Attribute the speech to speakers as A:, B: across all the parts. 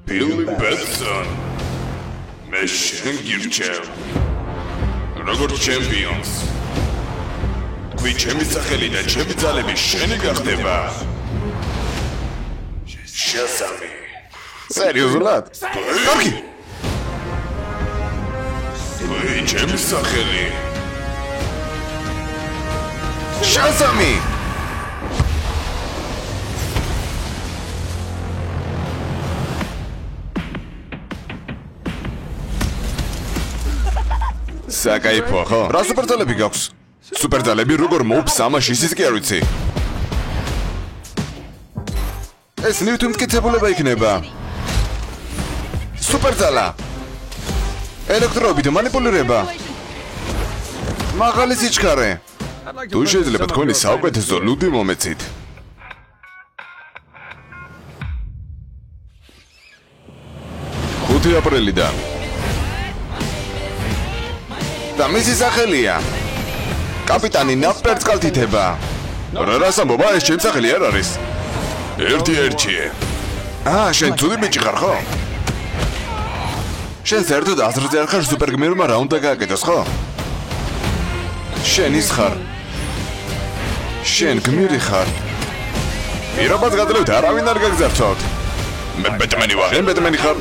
A: Billy Batson. მე შენ გირჩევ. როგორც ჩემპიონს. თქვი ჩემი სახელი და ჩემი ძალები შენი გახდება. Shazami.
B: სერიოზულად?
A: Ოკი. თქვი ჩემი სახელი.
B: Shazami. საკაიფო ხო? რა სუპერძალები გაქვს? სუპერძალები როგორ მოვს ამაში ისიც კი არ ვიცი. ეს ნივთი მტკიცებულება იქნება. სუპერძალა. ელექტროობით მანიპულირება. მაღალი სიჩქარე. თუ შეიძლება თქვენი საუკეთესო ლუდი მომეცით. 5 აპრილიდან. და მისი სახელია კაპიტანი ნაფტერწკალთითება. რას ამბობა, ეს ჩემი სახელი არ არის.
A: ერთი-ერთიე.
B: შენ ცუდი ბიჭი ხარ ხო? შენ საერთოდ აზრზე არ ხარ სუპერგმირმა რა უნდა გააკეთოს ხო? შენ ის ხარ. შენ გმირი ხარ. პირობას გადალებთ, არავინ არ გაგზარცოთ.
A: მე ბეტმენი ვარ.
B: შენ ბეტმენი ხარ.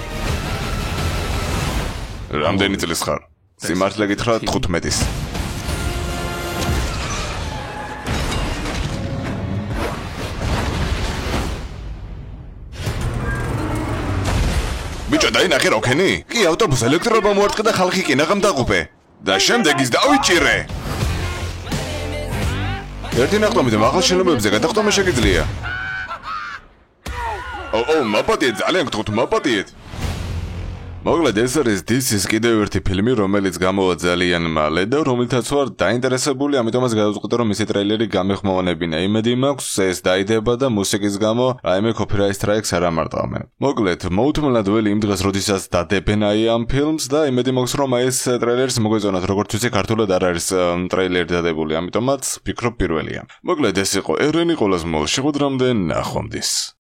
B: რამდენი წლის ხარ? სიმართლე გითხრა 15-ის. ბიჭო დაინახე როქენი? კი, ავტობუს ელექტროობა მოარტყა და ხალხი კინაღამ დაყუპე. და შემდეგ ის დავიჭირე. ერთი ნახტომით მაღალ შენობებზე გადახტომა შეგიძლია. მაპატიეთ, ძალიან გთხოვთ, მაპატიეთ. მოკლედ ეს არის DC-ის კიდევ ერთი ფილმი, რომელიც გამოვა ძალიან მალე და რომელთაც ვარ დაინტერესებული, ამიტომაც გადავწყვიტე რომ მისი ტრეილერი გამეხმოვანებინა. იმედი მაქვს ეს დაიდება და მუსიკის გამო რაიმე copyright strikes არ ამარტავენ. მოკლედ მოუთმენლად ველი იმ დღეს, როდესაც დადებენ ამ ფილმს და იმედი მაქვს რომ ეს ტრეილერს მოგეწონათ, როგორც ვიცი, ქართულად არ არის ტრეილერი დადებული, ამიტომაც ფიქრობ პირველია. მოკლედ ეს იყო ერენი ყოლას მოლში, ხვდრამდე ნახვამდის.